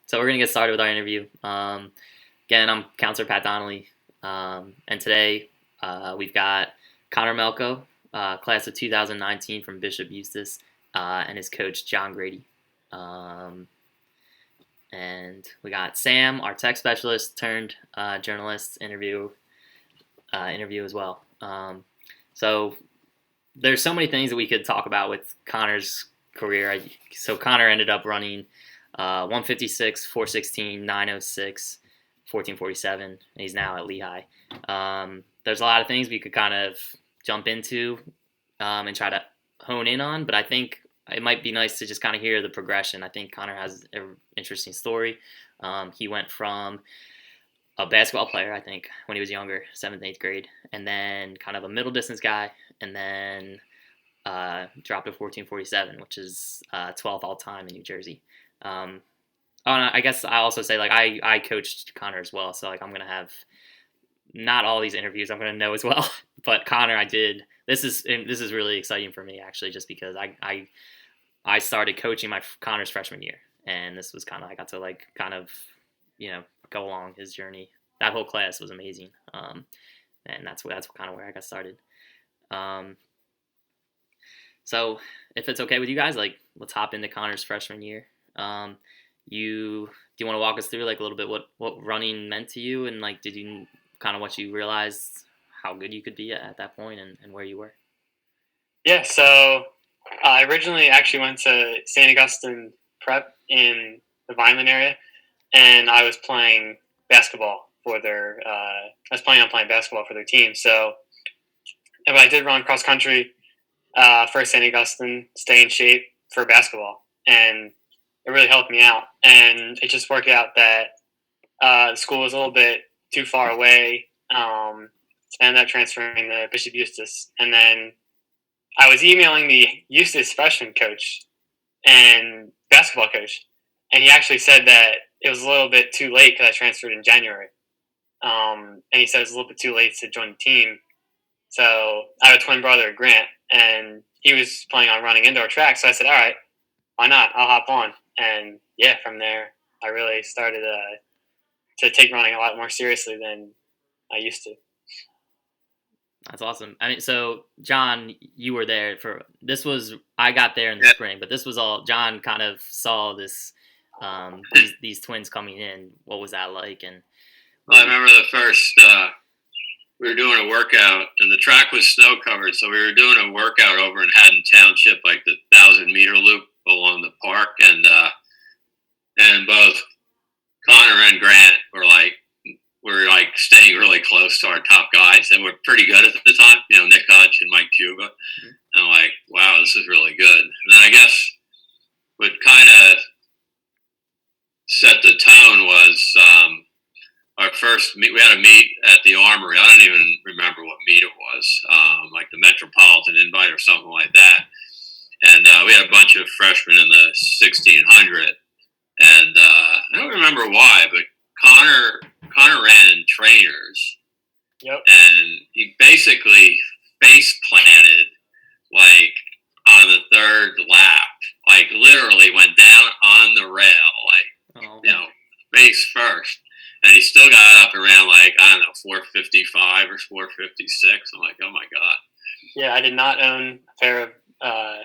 So we're gonna get started with our interview. Again, I'm Counselor Pat Donnelly, and today we've got Connor Melko, class of 2019 from Bishop Eustace, and his coach John Grady. Um, and we got Sam, our tech specialist turned journalist, interview as well. So there's so many things that we could talk about with Connor's career. So Connor ended up running 156, 416, 906, 1447, and he's now at Lehigh. There's a lot of things we could kind of jump into and try to hone in on, but I think it might be nice to just kind of hear the progression. I think Connor has an interesting story. He went from a basketball player, I think, when he was younger, 7th, 8th grade, and then kind of a middle distance guy, and then dropped to 1447, which is 12th all time in New Jersey. And I guess I also say, like, I coached Connor as well, so like I'm gonna have not all these interviews I'm gonna know as well, but Connor I did. This is really exciting for me actually, just because I started coaching Connor's freshman year, and this was kind of I got to like kind of go along his journey. That whole class was amazing, and that's kind of where I got started. So if it's okay with you guys, like let's hop into Connor's freshman year. Do you want to walk us through like a little bit what running meant to you, and like did you kind of what you realized how good you could be at that point, and where you were? Yeah, so I originally actually went to St. Augustine Prep in the Vineland area, and I was playing basketball for their. I was planning on playing basketball for their team. So, but I did run cross country for St. Augustine, stay in shape for basketball, and it really helped me out. And it just worked out that the school was a little bit too far away. So I ended up transferring to Bishop Eustace, and then I was emailing the Eustace freshman coach and basketball coach, and he actually said that it was a little bit too late because I transferred in January. And he said it was a little bit too late to join the team. So I have a twin brother, Grant, and he was planning on running indoor track. So I said, all right, why not? I'll hop on. And yeah, from there, I really started to take running a lot more seriously than I used to. That's awesome. I mean, so John, you were there for this. Was I got there in the spring, but this was all John kind of saw this these twins coming in. What was that like? And I remember the first we were doing a workout, and the track was snow covered, so we were doing a workout over in Haddon Township, like the 1,000-meter loop along the park, and both Connor and Grant were like staying really close to our top guys, and we're pretty good at the time. Nick Hutch and Mike Cuba. Mm-hmm. And I'm like, wow, this is really good. And then I guess what kind of set the tone was our first meet. We had a meet at the Armory. I don't even remember what meet it was, like the Metropolitan Invite or something like that. And we had a bunch of freshmen in the 1600, and I don't remember why, but Connor ran in trainers. Yep. And he basically face planted like on the third lap, like literally went down on the rail, face first. And he still got up and ran like, I don't know, 455 or 456. I'm like, oh my God. Yeah, I did not own a pair of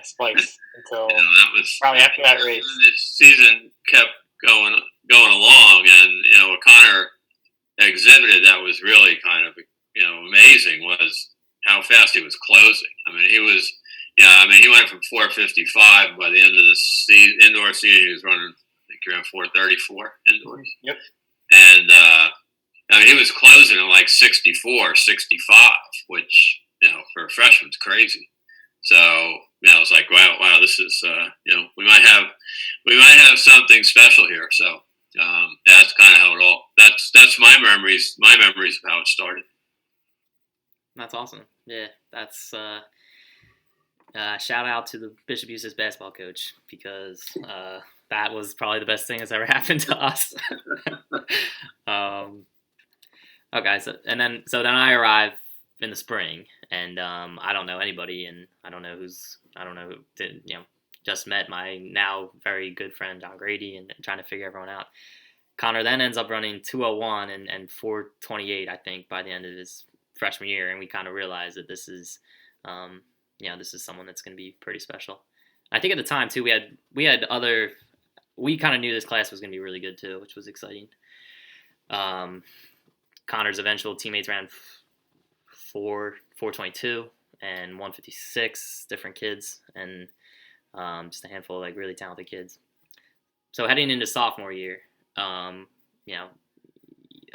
spikes until that was probably after that race. The season kept going along, and what Connor exhibited that was really kind of amazing was how fast he was closing. I mean, he went from 455 by the end of the indoor season. He was running, I think, around 434 indoors. Yep. And he was closing at like 64, 65, which for a freshman is crazy. So I was like, wow, this is we might have something special here. So that's kind of how it all. That's my memories of how it started. That's awesome. Yeah, that's shout out to the Bishop Eustace basketball coach, because that was probably the best thing that's ever happened to us. Okay, so then I arrive in the spring, and I don't know anybody, and I don't know who just met my now very good friend John Grady and trying to figure everyone out. Connor then ends up running 201 and 428, I think, by the end of his freshman year, and we kind of realized that this is, this is someone that's going to be pretty special. I think at the time too, we kind of knew this class was going to be really good too, which was exciting. Connor's eventual teammates ran 422 and 156, different kids, and just a handful of like really talented kids. So heading into sophomore year, at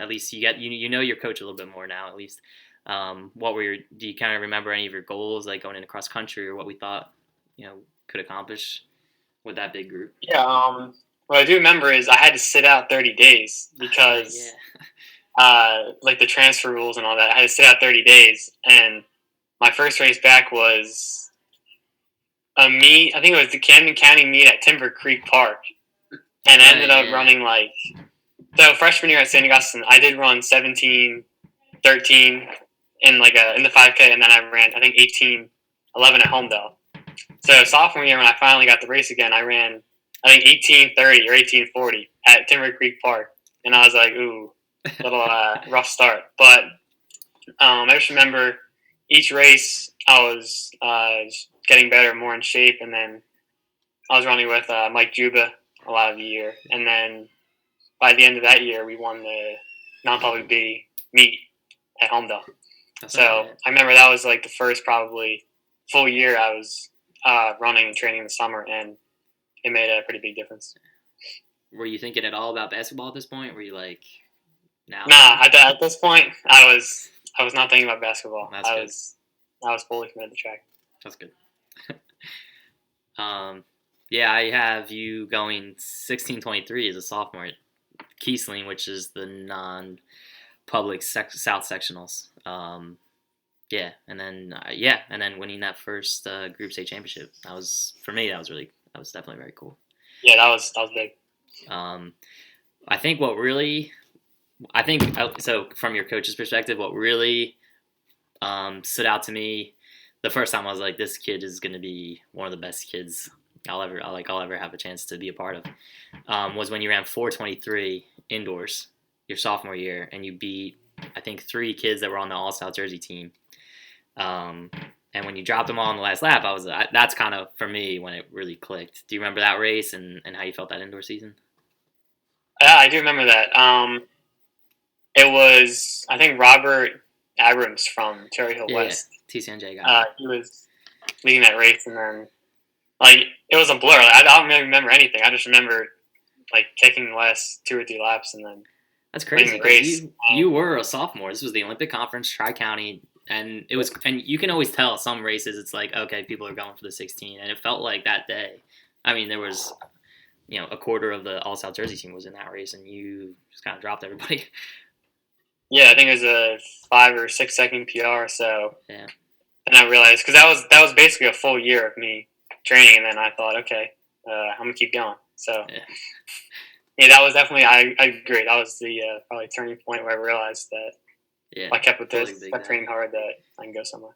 least you know your coach a little bit more now. At least, do you kind of remember any of your goals, like going into cross country, or what we thought could accomplish with that big group? Yeah. What I do remember is I had to sit out 30 days because, like the transfer rules and all that. I had to sit out 30 days, and my first race back was a meet. I think it was the Camden County meet at Timber Creek Park, and I ended up running so freshman year at St. Augustine, I did run 17, 13 in in the 5K, and then I ran 18, 11 at Homedale. So sophomore year when I finally got the race again, I ran 18:30 or 18:40 at Timber Creek Park, and I was like, ooh, little rough start. But I just remember each race I was getting better, more in shape, and then I was running with Mike Juba a lot of the year, and then by the end of that year, we won the non-public B meet at Homedale. So I remember that was like the first probably full year I was running and training in the summer, and it made a pretty big difference. Were you thinking at all about basketball at this point? Were you like, now? Nah, at this point, I was not thinking about basketball. I was fully committed to track. That's good. I have you going 16:23 as a sophomore at Kiesling, which is the non-public South sectionals. And then winning that first Group State championship. That was definitely very cool. Yeah, that was big. So from your coach's perspective, what really stood out to me the first time, I was like, this kid is going to be one of the best kids I'll ever have a chance to be a part of, was when you ran 423 indoors your sophomore year, and you beat, I think, 3 kids that were on the All-South Jersey team. And when you dropped them all in the last lap, that's kind of, for me, when it really clicked. Do you remember that race and how you felt that indoor season? Yeah, I do remember that. It was, I think, Robert Abrams from Cherry Hill West. TCNJ guy. He was leading that race, and then, it was a blur. I don't really remember anything. I just remember, kicking the last 2 or 3 laps, and then that's crazy, because you were a sophomore. This was the Olympic Conference, Tri-County, and you can always tell some races it's like, okay, people are going for the 16, and it felt like that day. I mean, there was, a quarter of the All-South Jersey team was in that race, and you just kind of dropped everybody. Yeah, I think it was a 5 or 6 second PR. So yeah, and I realized, because that was basically a full year of me training, and then I thought, okay, I'm gonna keep going. So yeah, that was definitely, I agree. That was the probably turning point where I realized that if I kept with this, kept training hard, that I can go somewhere.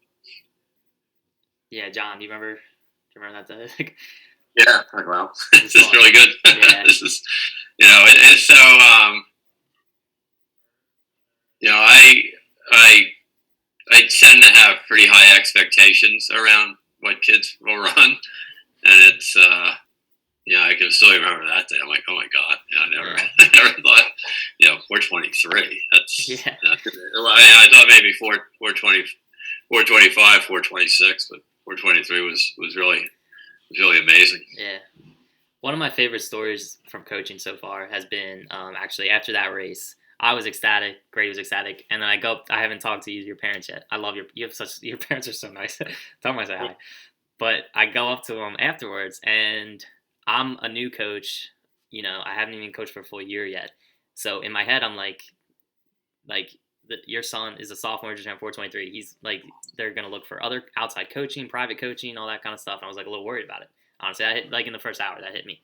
Yeah, John, do you remember that day? Yeah, wow, this is really good. Yeah. This is, it's so, I tend to have pretty high expectations around what kids will run, and it's, I can still remember that day. I'm like, oh my god, I never thought, 423. That's, I thought maybe 420, 425, 426, but 423 was really amazing. Yeah. One of my favorite stories from coaching so far has been actually after that race. I was ecstatic. Grady was ecstatic, and then I go. I haven't talked to your parents yet. I love your parents are so nice. Tell them I say hi. But I go up to them afterwards, and I'm a new coach. I haven't even coached for a full year yet. So in my head, I'm like your son is a sophomore, just turned 423. He's like, they're gonna look for other outside coaching, private coaching, all that kind of stuff. And I was like a little worried about it. Honestly, I hit in the first hour that hit me.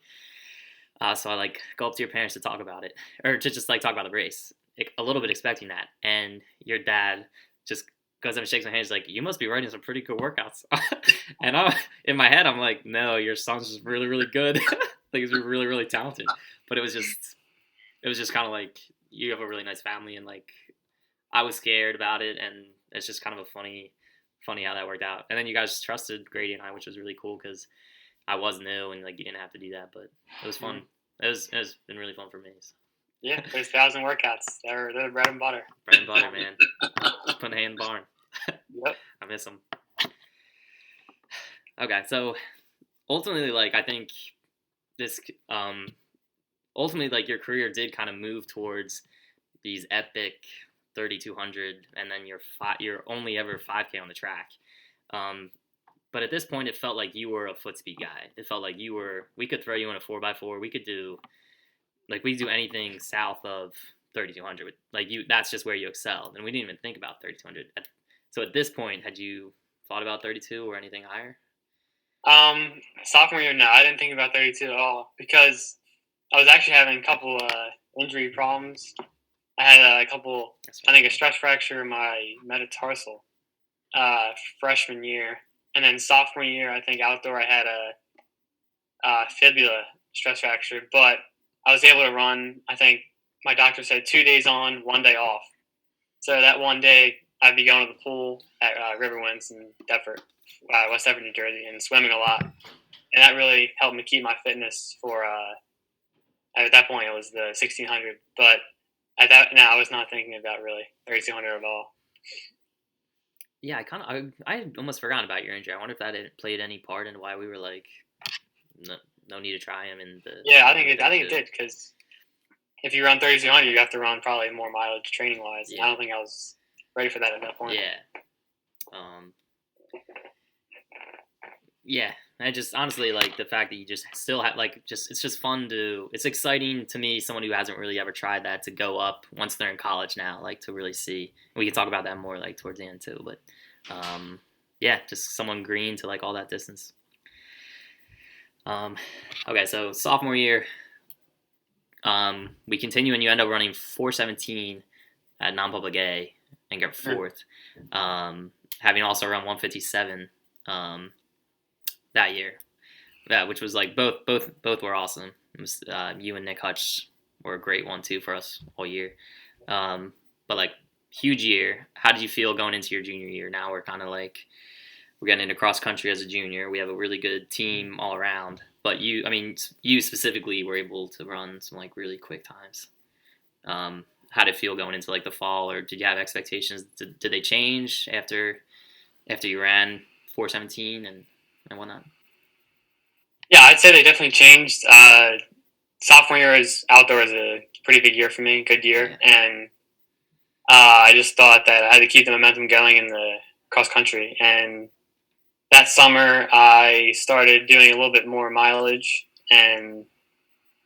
So I go up to your parents to talk about it, or to just talk about the race, a little bit expecting that. And your dad just goes up and shakes my hand. He's like, "You must be writing some pretty good workouts." And in my head, I'm like, no, your son's just really, really good. Like, he's really, really talented. But it was just kind of like, you have a really nice family, and like, I was scared about it, and it's just kind of a funny how that worked out. And then you guys trusted Grady and I, which was really cool because I was new and like you didn't have to do that, but it was fun. It's been really fun for me. So. Yeah, there's 1,000 workouts. They're bread and butter. Bread and butter, man. Just putting a hand in the barn. Yep. I miss them. Okay, so ultimately, like I think this ultimately like your career did kind of move towards these epic 3,200, and then you're only ever 5K on the track. But at this point, it felt like you were a foot speed guy. It felt like we could throw you in a 4x4. We could do anything south of 3,200. Like that's just where you excelled. And we didn't even think about 3,200. So at this point, had you thought about 32 or anything higher? Sophomore year, no, I didn't think about 32 at all because I was actually having a couple injury problems. I had I think a stress fracture in my metatarsal freshman year. And then sophomore year, I think outdoor, I had a fibula stress fracture. But I was able to run, I think my doctor said 2 days on, 1 day off. So that one day, I'd be going to the pool at Riverwinds in Deptford, West Deptford, New Jersey, and swimming a lot. And that really helped me keep my fitness for, at that point, it was the 1,600. But I was not thinking about really 3,200 at all. Yeah, I almost forgot about your injury. I wonder if that played any part in why we were like, no need to try him in the. Yeah, I think it did because if you run 3,200, you have to run probably more mileage training wise. Yeah. I don't think I was ready for that at that point. Yeah. Yeah, I just honestly like the fact that you just still have it's just fun it's exciting to me, someone who hasn't really ever tried that, to go up once they're in college now, like to really see. We can talk about that more like towards the end too, but yeah, just someone green to like all that distance. Okay, so sophomore year, we continue and you end up running 4:17 at non-public A and get fourth, having also run 1:57. That year, which was like both were awesome. It was, you and Nick Hutch were a great one too for us all year. But like huge year. How did you feel going into your junior year? Now we're kind of like we're getting into cross country as a junior. We have a really good team all around. But you specifically were able to run some like really quick times. How did it feel going into like the fall, or did you have expectations? Did they change after you ran 4:17 and whatnot? Yeah, I'd say they definitely changed. Sophomore year outdoor is a pretty big year for me, good year, yeah. And I just thought that I had to keep the momentum going in the cross country. And that summer, I started doing a little bit more mileage, and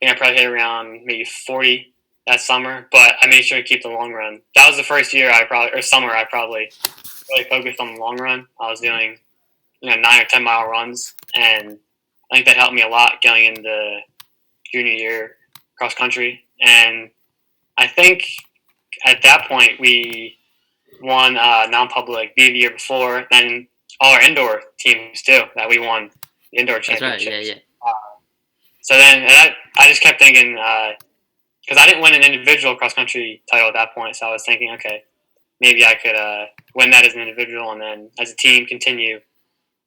I think I probably hit around maybe 40 that summer. But I made sure to keep the long run. That was the first year summer I probably really focused on the long run. I was doing 9 or 10 mile runs, and I think that helped me a lot going into junior year cross country. And I think at that point we won non-public B the year before, and all our indoor teams too, that we won the indoor championships. That's right, yeah. So then I just kept thinking, because I didn't win an individual cross country title at that point, so I was thinking, okay, maybe I could win that as an individual, and then as a team continue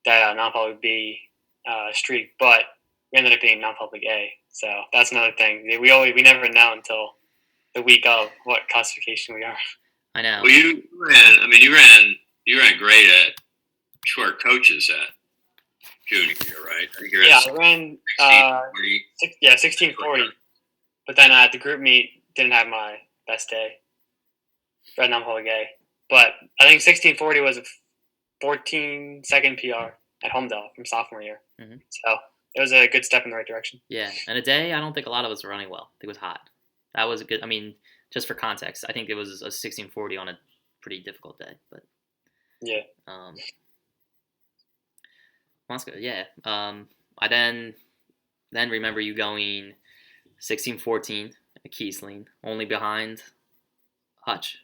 that non-public B streak. But we ended up being non-public A, so that's another thing. We never know until the week of what classification we are. I know. Well, you ran great at short coaches at junior year, right? I ran 1640. But then at the group meet, didn't have my best day. Ran non-public A, but I think 1640 was a 14-second PR at Homedale from sophomore year. Mm-hmm. So it was a good step in the right direction. Yeah, and a day I don't think a lot of us were running well. I think it was hot. That was a good. I mean, just for context, I think it was a 1640 on a pretty difficult day. But yeah. That's good. Yeah. I then remember you going 1614 at Kiesling, only behind Hutch.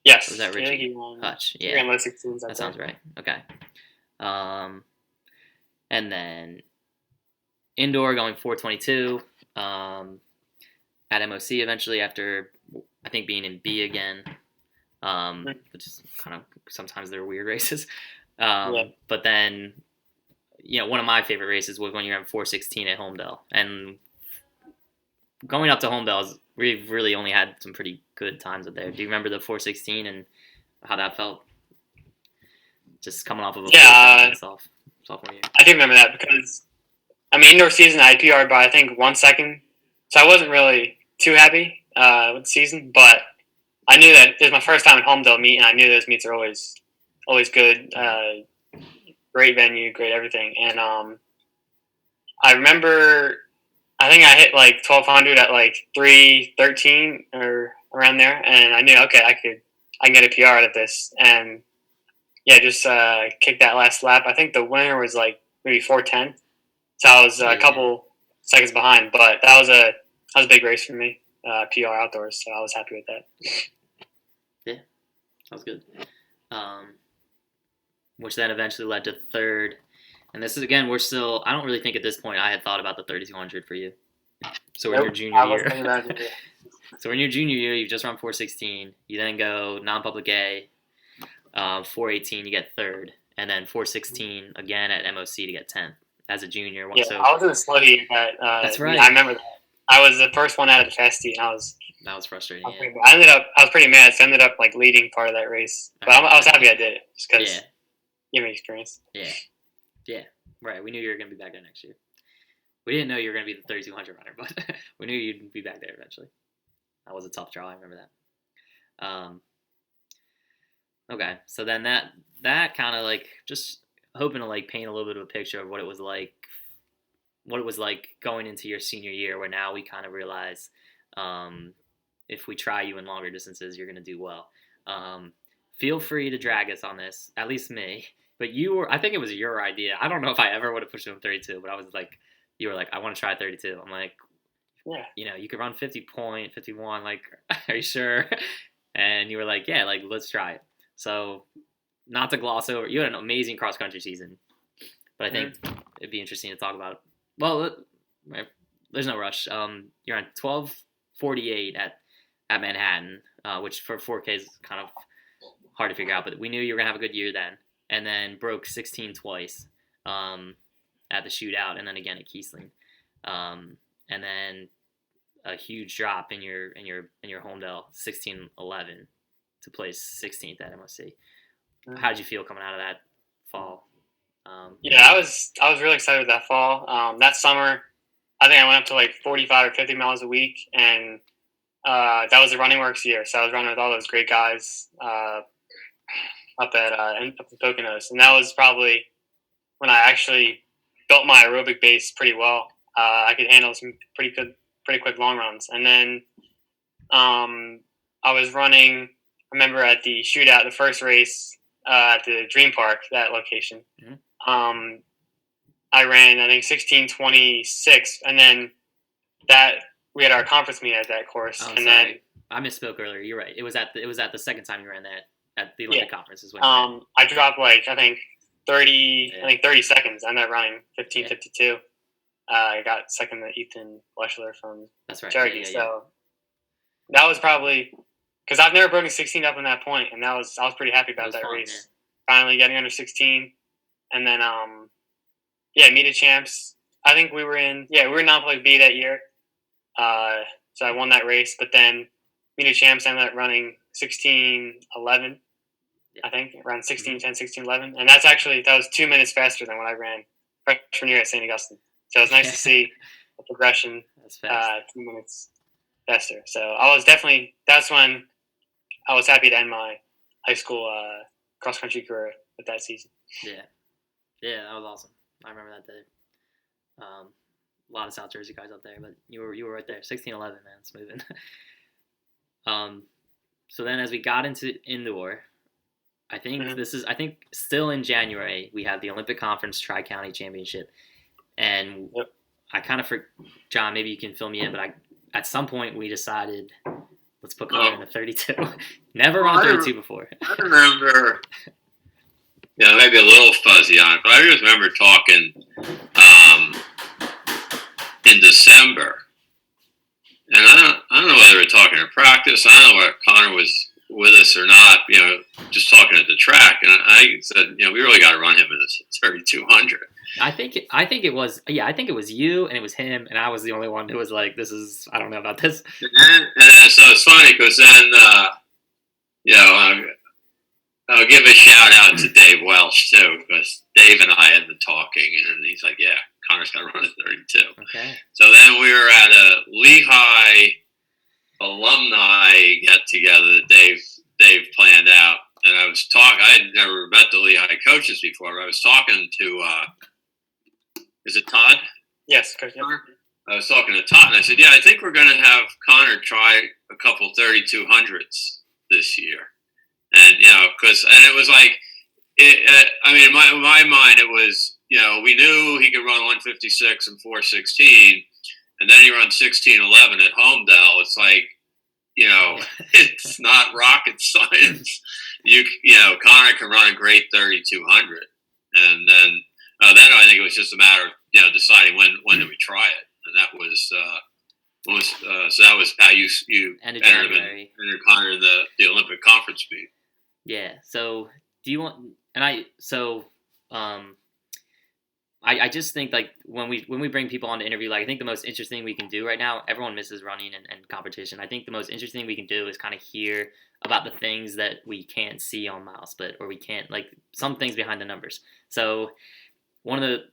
Yes. Or was that Richie? He won. Hutch. Yeah. He ran low 16s. That sounds right. Okay. and then indoor going 4:22 at MOC eventually after I think being in B again, which is kind of sometimes they're weird races. But then, one of my favorite races was when you're at 4:16 at Homedale, and going up to Homedale, we've really only had some pretty good times up there. Do you remember the 4:16 and how that felt? Just coming off of a sophomore year. I do remember that because indoor season I PR'd by I think 1 second, so I wasn't really too happy with the season, but I knew that it was my first time at Homedale meet, and I knew those meets are always good. Great venue, great everything, and I remember I think I hit like 1200 at like 3:13 or around there, and I knew I can get a PR out of this, and just kicked that last lap. I think the winner was like maybe 4:10, so I was a couple seconds behind, but that was a big race for me, PR outdoors, so I was happy with that. Yeah, that was good. Which then eventually led to third. And this is, again, I don't really think at this point I had thought about the 3,200 for you. So we're in your junior year. So we're in your junior year, you've just run 4:16. You then go non-public A, 4:18, you get third. And then 4:16 again at MOC to get 10th as a junior. Yeah, so, I was in the slow heat. That's right. I remember that. I was the first one out of the fast heat, and that was frustrating. I was pretty mad, so I ended up like leading part of that race. But I was happy I did it, just because it gave me experience. Yeah, right. We knew you were going to be back there next year. We didn't know you were going to be the 3,200 runner, but we knew you'd be back there eventually. That was a tough draw. I remember that. Okay, so then that kind of like just hoping to like paint a little bit of a picture of what it was like going into your senior year, where now we kind of realize if we try you in longer distances, you're going to do well. Feel free to drag us on this, at least me. But I think it was your idea. I don't know if I ever would have pushed him 32, but I was like, you were like, I want to try 32. I'm like, you could run 50.51. Like, are you sure? And you were like, yeah, like, let's try it. So, not to gloss over, you had an amazing cross country season, but I think it'd be interesting to talk about. Well, there's no rush. You're on 12:48 at Manhattan, which for 4K is kind of hard to figure out, but we knew you were gonna have a good year then. And then broke 16 twice at the shootout, and then again at Kiesling, and then a huge drop in your Homedale 16:11 to place 16th at MOC. How did you feel coming out of that fall? I was really excited with that fall. That summer, I think I went up to like 45 or 50 miles a week, and that was the Running Works year. So I was running with all those great guys up in Poconos, and that was probably when I actually built my aerobic base pretty well. I could handle some pretty quick long runs, and then I was running. I remember at the shootout, the first race at the Dream Park, that location. Mm-hmm. I ran, I think, 16:26, and then we had our conference meet at that course, then I misspoke earlier. You're right. It was at the second time you ran that at the Olympic conference. Is when I dropped like I think 30 seconds. I ended up running 15:52. I got second to Ethan Leschler from Cherokee. So that was probably because I've never broken 16 up in that point, and I was pretty happy about that race. Yeah. Finally getting under 16, and then meet of champs. I think we were in non-public B that year. So I won that race, but then meet of champs ended up running 16:11. I think around 16:10, 16:11, and that was 2 minutes faster than when I ran freshman year at St. Augustine. So it was nice to see the progression. 2 minutes faster. So that's when I was happy to end my high school cross country career with that season. Yeah, that was awesome. I remember that day. A lot of South Jersey guys up there, but you were right there. 16:11, man, it's moving. So then as we got into indoor, I think still in January we have the Olympic Conference Tri-County Championship, and I kind of John, maybe you can fill me in, but at some point we decided let's put Connor in a 32. Never run 32 before. I remember maybe a little fuzzy on it, but I just remember talking in December, and I don't know whether we're talking in practice. I don't know whether Connor was with us or not. Just talking at the track, and I said, we really got to run him in this 3200. I think it was you and it was him, and I was the only one who was like, "This is I don't know about this." And so it's funny because then I'll give a shout out to Dave Welch too, because Dave and I had been talking, and he's like, "Yeah, Connor's got to run a 32." Okay. So then we were at a Lehigh alumni get together that Dave planned out, and I was talking. I had never met the Lehigh coaches before, but I was talking to is it Todd? Yes, Coach. I was talking to Todd, and I said, "Yeah, I think we're going to have Connor try a couple 3200s this year." And because it was like, in my mind, it was we knew he could run 156 and 416, and then he runs 1611 at Homedale. It's like, it's not rocket science. Connor can run a great 3200, and then I think it was just a matter of deciding when do we try it, and that was. So that was how you entered Connor in the Olympic conference meet. Yeah. So do you want? And I just think like when we bring people on to interview, like I think the most interesting we can do right now, everyone misses running and competition. I think the most interesting we can do is kind of hear about the things that we can't see on mile split, or we can't like some things behind the numbers. So one of the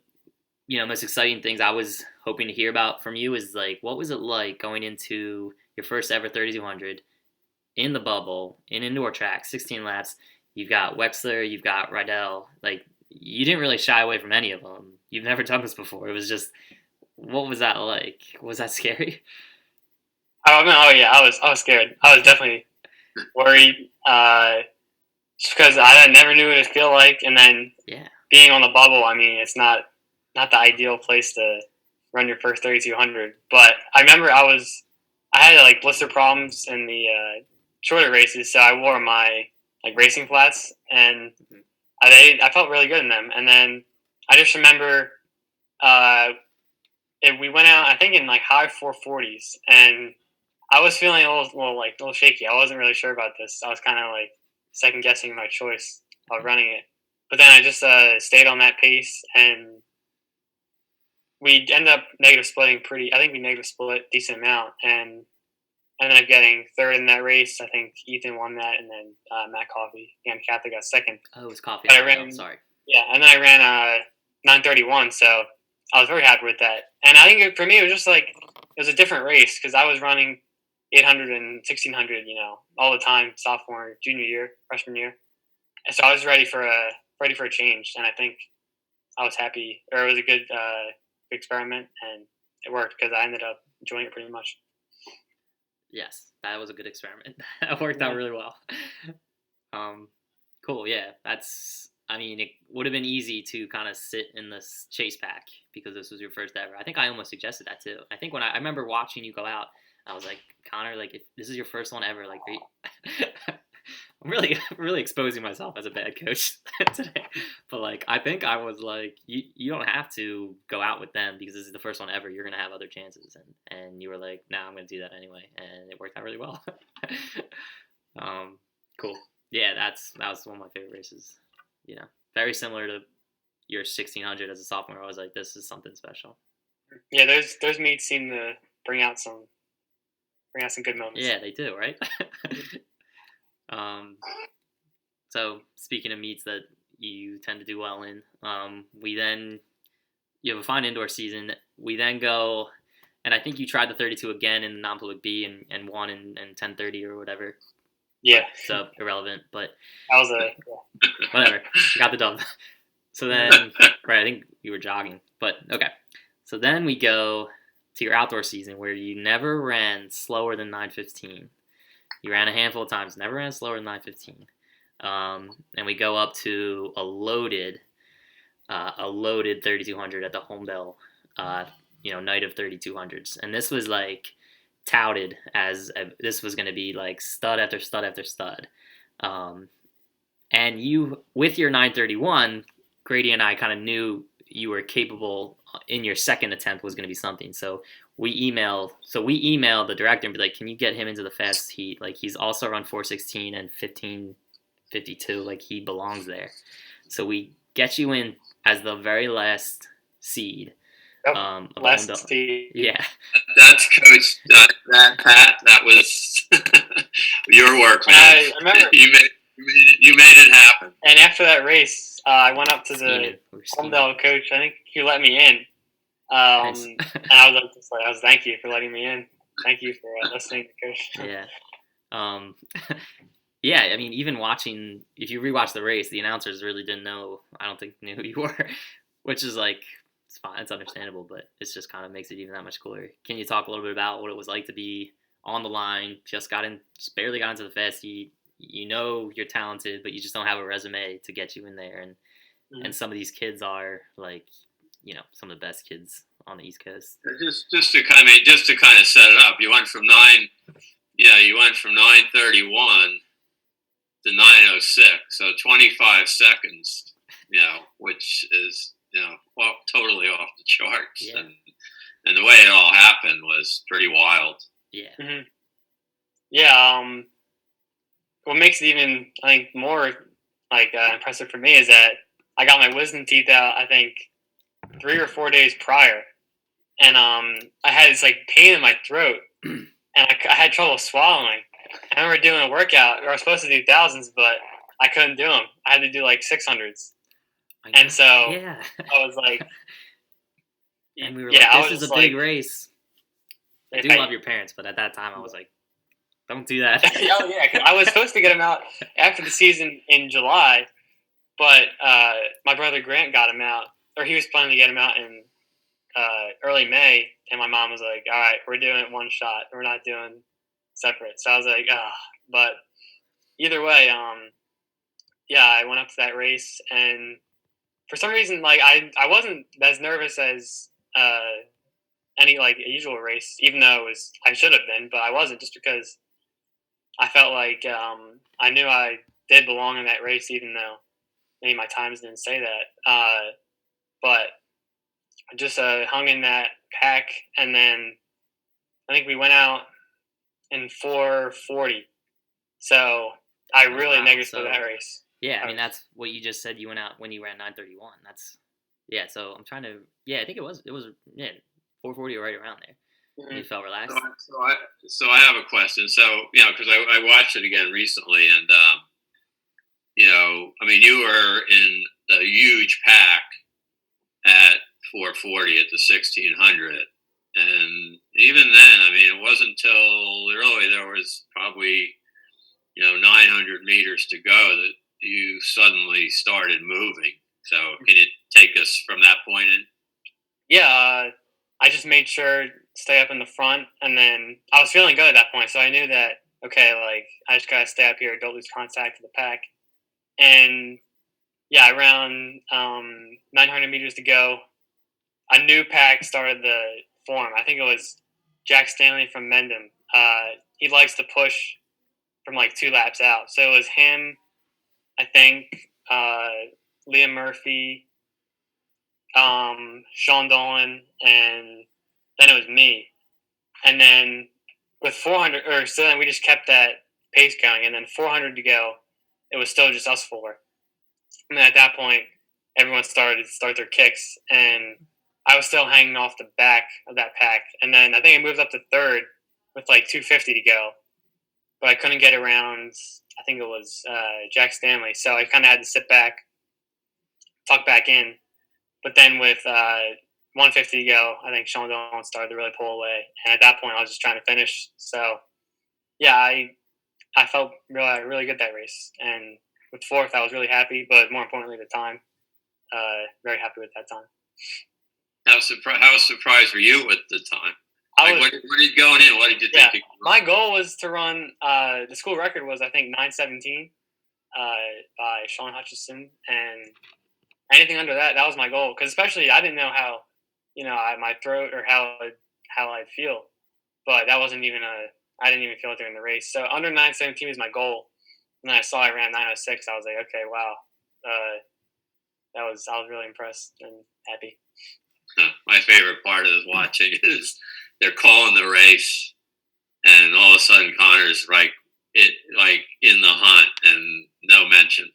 most exciting things I was hoping to hear about from you is like, what was it like going into your first ever 3200 in the bubble, in indoor track, 16 laps? You've got Wexler, you've got Rydell. Like, you didn't really shy away from any of them. You've never done this before. It was just, what was that like? Was that scary? Oh yeah, I was scared. I was definitely worried, just because I never knew what it would feel like, and then being on the bubble. I mean, it's not the ideal place to run your first 3200. But I remember I had like blister problems in the shorter races, so I wore my like racing flats, and I felt really good in them. And then I just remember we went out, I think, in like high 440s, and I was feeling a little shaky. I wasn't really sure about this. I was kind of like second guessing my choice of running it. But then I just stayed on that pace, and we ended up negative splitting I think we negative split a decent amount, and ended up getting third in that race. I think Ethan won that, and then Matt Coffey and Cathy got second. Oh, it was Coffey. Sorry. Yeah, and then I ran 9:31, so I was very happy with that. And I think for me, it was just like it was a different race because I was running 800 and 1600, all the time, sophomore, junior year, freshman year. And so I was ready for a change, and I think I was happy, or it was a good experiment, and it worked because I ended up enjoying it pretty much. Yes, that was a good experiment. That worked out really well. Cool. Yeah, it would have been easy to kind of sit in this chase pack because this was your first ever. I think I almost suggested that too. I think when I remember watching you go out, I was like, Connor, like if this is your first one ever, like I'm really exposing myself as a bad coach today. But like I think I was like, you don't have to go out with them because this is the first one ever. You're gonna have other chances, and you were like, nah, I'm gonna do that anyway, and it worked out really well. Cool. Yeah, that was one of my favorite races. Very similar to your 1600 as a sophomore. I was like, this is something special. Yeah, those meets seem to bring out some good moments. Yeah, they do, right? So speaking of meets that you tend to do well in, you have a fine indoor season. We then go, and I think you tried the 32 again in the non-public B and won in 10:30 or whatever. Yeah. So irrelevant, but that was whatever. Got the dub. So then, right, I think you were jogging, but okay. So then we go to your outdoor season where you never ran slower than 9:15. You ran a handful of times, never ran slower than 9:15. And we go up to a loaded 3200 at the Homedale, night of 3200s, and this was like touted as this was going to be like stud after stud after stud. And you, with your 931, Grady and I kind of knew you were capable in your second attempt was going to be something. So we emailed the director and be like, can you get him into the fast heat? Like he's also run 416 and 1552. Like he belongs there. So we get you in as the very last seed. Yep. Of Last seed. Yeah. That's Coach. That Pat. That was your work, man. I remember you made it happen. And after that race, I went up to the Homedale coach. I think he let me in. Nice. And I was thank you for letting me in. Thank you for listening to Coach. Yeah. Yeah, I mean, even watching, if you rewatch the race, the announcers really didn't know, I don't think knew who you were, which is like, it's fine, it's understandable, but it's just kind of makes it even that much cooler. Can you talk a little bit about what it was like to be on the line, just barely got into the fast heat, you know you're talented, but you just don't have a resume to get you in there, and some of these kids are like, you know, some of the best kids on the East Coast. Just to kind of set it up, you went from 931 to 906, so 25 seconds, you know, which is, you know, well, totally off the charts. Yeah. And the way it all happened was pretty wild. Yeah. Mm-hmm. Yeah. What makes it even, I think, more like impressive for me is that I got my wisdom teeth out, I think, 3 or 4 days prior, and I had this like pain in my throat, and I had trouble swallowing. I remember doing a workout. I was supposed to do thousands, but I couldn't do them. I had to do like 600s, and so yeah. I was like, and we were like, this is a big race. I do love your parents, but at that time I was like, don't do that. Oh yeah, 'cause I was supposed to get him out after the season in July, but my brother Grant got him out, or he was planning to get him out in early May, and my mom was like, all right, we're doing it one shot. We're not doing separate. So I was like, but either way, yeah, I went up to that race, and for some reason, like I wasn't as nervous as any like usual race, even though I should have been, but I wasn't, just because I felt like I knew I did belong in that race, even though maybe my times didn't say that. But I just hung in that pack, and then I think we went out in 4:40. So I really negative for that race. Yeah, I mean, that's what you just said. You went out when you ran 9:31. Yeah. So I'm trying to. Yeah, I think it was 4:40 or right around there. Mm-hmm. You felt relaxed. So I have a question. So you know, because I watched it again recently, and you know, I mean, you were in a huge pack at 4:40 at the 1600, and even then, I mean, it wasn't until really there was probably, you know, 900 meters to go that you suddenly started moving. So can you take us from that point in? Yeah, I just made sure to stay up in the front, and then I was feeling good at that point, so I knew that, okay, like, I just gotta stay up here, don't lose contact with the pack. And yeah, around 900 meters to go, a new pack started to form. I think it was Jack Stanley from Mendham. He likes to push from like 2 laps out. So it was him, I think, Liam Murphy, Sean Dolan, and then it was me. And then with 400, so then we just kept that pace going. And then 400 to go, it was still just us 4. And then at that point, everyone started to start their kicks, and I was still hanging off the back of that pack. And then I think I moved up to 3rd with like 250 to go, but I couldn't get around, I think it was Jack Stanley. So I kind of had to sit back, tuck back in. But then with 150 to go, I think Sean Dolan started to really pull away. And at that point, I was just trying to finish. So, yeah, I felt really, really good that race. And with 4th, I was really happy. But more importantly, the time, very happy with that time. How surprised were you with the time? What did you going in? What did you think? My goal was to run. The school record was, I think, 9:17 by Sean Hutchison, and anything under that was my goal. Because especially, I didn't know how, you know, my throat or how I'd feel, but that wasn't even I didn't even feel it during the race. So under 9:17 was my goal, And then I saw I ran 9:06. I was like, okay, wow. I was really impressed and happy. My favorite part of watching is they're calling the race, and all of a sudden Connor's like in the hunt and no mention.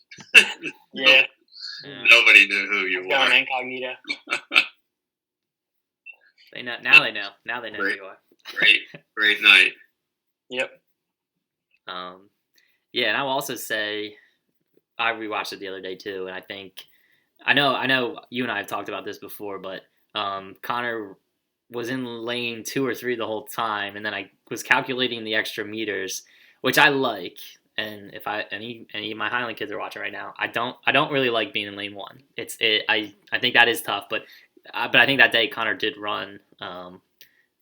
Yeah. Nobody knew who you Got were. an incognito. They know now. They know now. They know who you are. Great night. Yep. Yeah, and I will also say I rewatched it the other day too, and I know you and I have talked about this before, but Connor was in lane 2 or 3 the whole time, and then I was calculating the extra meters, which I like. And if any of my Highland kids are watching right now, I don't really like being in lane 1. I think that is tough, but I think that day Connor did run an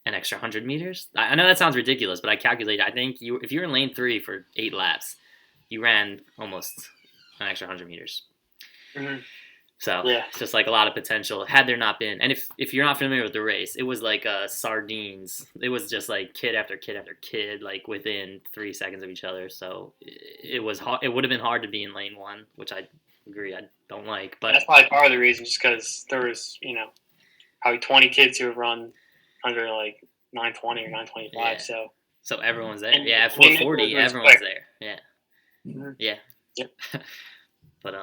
extra 100 meters. I know that sounds ridiculous, but I calculated. I think if you're in lane 3 for 8 laps, you ran almost an extra 100 meters. Mm-hmm. So It's just like a lot of potential had there not been. And if you're not familiar with the race, it was like sardines. It was just like kid after kid after kid, like within 3 seconds of each other. So it was hard. It would have been hard to be in lane 1, which I agree I don't like. But that's probably part of the reason, just because there was probably 20 kids who have run under like 9:20 or 9:25. Yeah. So everyone's there. Yeah, at 4:40, everyone's there. Yeah. Mm-hmm. Yeah. Yep. But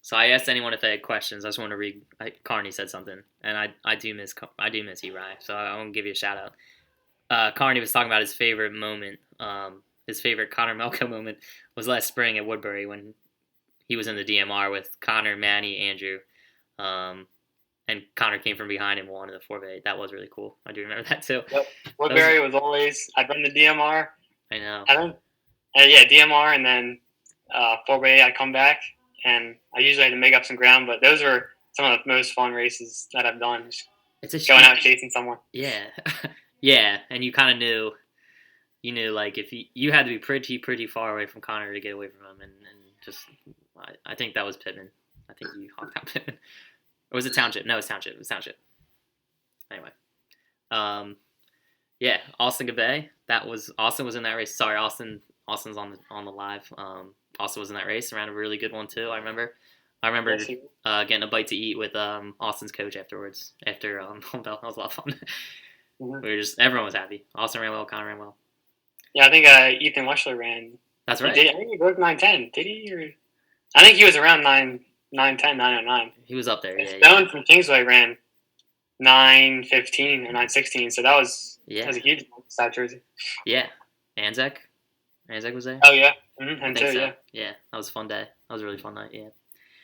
so I asked anyone if they had questions. I just want to read. Carney said something, and I do miss Eri. So I want to give you a shout out. Carney was talking about his favorite moment. His favorite Connor Melko moment was last spring at Woodbury when he was in the DMR with Connor, Manny, Andrew, and Connor came from behind and won in the 4x8. That was really cool. I do remember that too. Yep. Woodbury was always. I'd run the DMR. I know. DMR, and then 4x8. I'd come back. And I usually had to make up some ground, but those were some of the most fun races that I've done. Just going out chasing someone. Yeah, yeah, and you kind of knew like if you had to be pretty far away from Connor to get away from him, and just I think that was Pittman. I think you hawked out Pittman. Or was it Township? No, it was Township. It was Township. Anyway, yeah, Austin Gabay. Austin was in that race. Sorry, Austin's on the live. Also was in that race, ran a really good one too. I remember getting a bite to eat with Austin's coach afterwards. After that was a lot of fun. Mm-hmm. Everyone was happy. Austin ran well, Connor ran well. Yeah, I think Ethan Weschler ran. That's right. I think he broke 9:10. Did he? Or I think he was around 9:10, 9:09. He was up there. Yeah. Stone from Kingsway ran 9:15 or 9:16. So that was a huge side jersey. Yeah, Anzac was there. Oh yeah. Mm-hmm. And too, so. Yeah, that was a fun day. That was a really fun night. Yeah.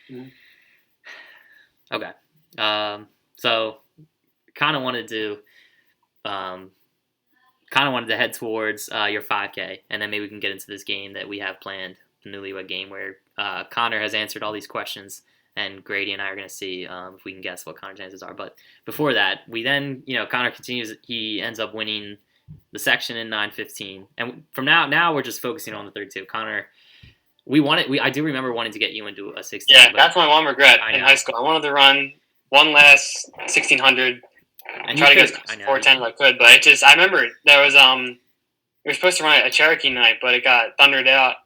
Mm-hmm. Okay. So kind of wanted to head towards your 5K, and then maybe we can get into this game that we have planned, the Newlywed Game, where Connor has answered all these questions, and Grady and I are going to see if we can guess what Connor's answers are. But before that, we then, Connor continues. He ends up winning the section in 9:15, and from now we're just focusing on the 32. Connor, I do remember wanting to get you into a 16. Yeah, that's my one regret in high school. I wanted to run one last 1600 and try to get as 410 as I could, but I remember there was we were supposed to run a Cherokee night, but it got thundered out,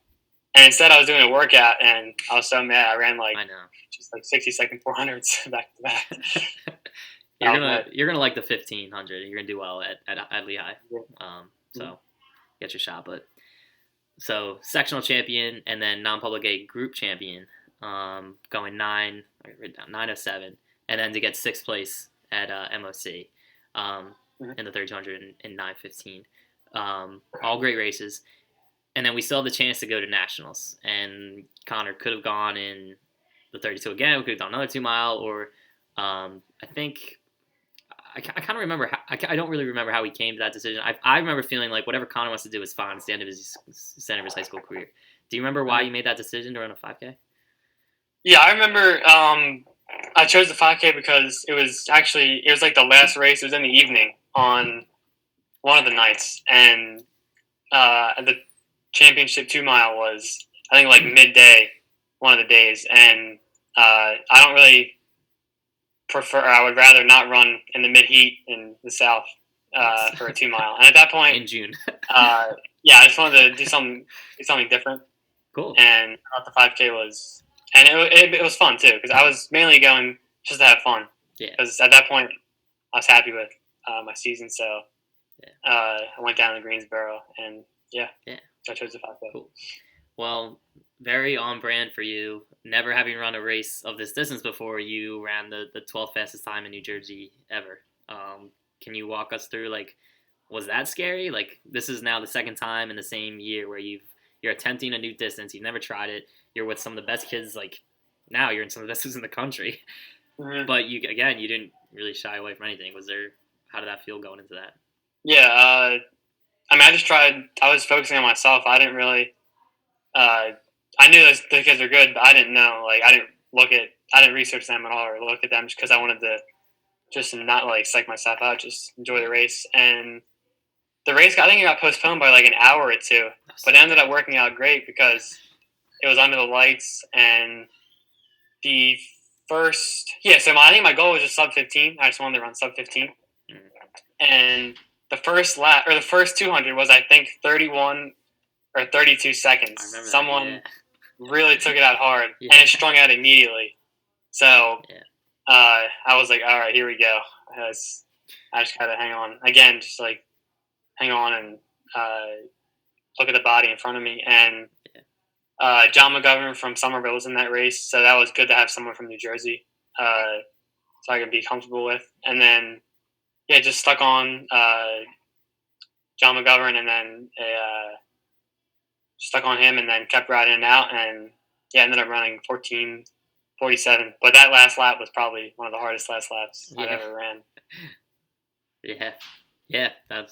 and instead I was doing a workout, and I was so mad. I ran just 60-second 400s back to back. You're gonna like the 1500. You're gonna do well at Lehigh. So get your shot. But so sectional champion and then non-public A group champion, going 9:07, and then to get 6th place at MOC, in the 3200 in 9:15. All great races, and then we still have the chance to go to nationals. And Connor could have gone in the 32 again. We could have done another 2 mile, or I think. I kind of remember. I don't really remember how he came to that decision. I remember feeling like whatever Connor wants to do is fine. It's the end of his high school career. Do you remember why you made that decision to run a 5K? Yeah, I remember. I chose the 5K because it was like the last race. It was in the evening on one of the nights, and the championship 2 mile was I think like midday one of the days, and I don't really prefer. I would rather not run in the mid heat in the South. for a 2 mile. And at that point, in June. I just wanted to do something different. Cool. And I thought the 5K was, and it was fun too, because I was mainly going just to have fun. Yeah. Because at that point, I was happy with my season, so I went down to Greensboro, and I chose the 5K. Cool. Well, very on brand for you. Never having run a race of this distance before, you ran the 12th fastest time in New Jersey ever. Can you walk us through, like, was that scary? Like, this is now the second time in the same year where you're attempting a new distance. You've never tried it. You're with some of the best kids. Like, now you're in some of the best kids in the country. Mm-hmm. But you didn't really shy away from anything. How did that feel going into that? Yeah, I mean, I just tried. I was focusing on myself. I didn't really. I knew the kids were good, but I didn't know. Like, I didn't research them at all or look at them just because I wanted to just not like psych myself out, just enjoy the race. And the race, I think it got postponed by like an hour or two, but it ended up working out great because it was under the lights. And the first, so I think my goal was just sub 15. I just wanted to run sub 15. And the first lap, or the first 200 was, I think, 31 or 32 seconds. Someone really took it out hard, and it strung out immediately. So I was like, all right, here we go. I just got to hang on. Again, just like hang on and look at the body in front of me. And John McGovern from Somerville was in that race, so that was good to have someone from New Jersey so I could be comfortable with. And then, just stuck on John McGovern, and then stuck on him, and then kept riding it out, and ended up running 14:47. But that last lap was probably one of the hardest last laps I've ever ran. That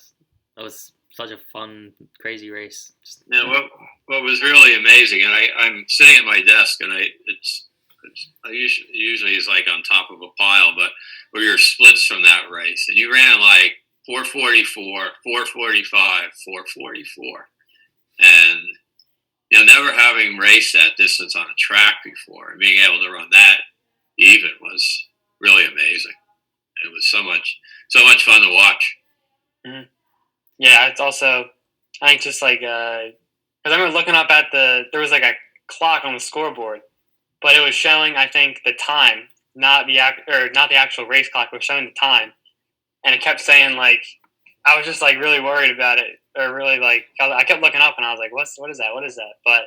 was such a fun, crazy race. Now, what was really amazing, and I'm sitting at my desk, and I usually is like on top of a pile, but we were splits from that race, and you ran like 4:44, 4:45, 4:44, and never having raced that distance on a track before and being able to run that even was really amazing. It was so much fun to watch. Mm-hmm. Yeah, it's also, I think, just like because I remember looking up at there was like a clock on the scoreboard, but it was showing, I think, the time, not the actual race clock, but showing the time, and it kept saying, like, I was just like really worried about it, or really like I kept looking up, and I was like, what is that? But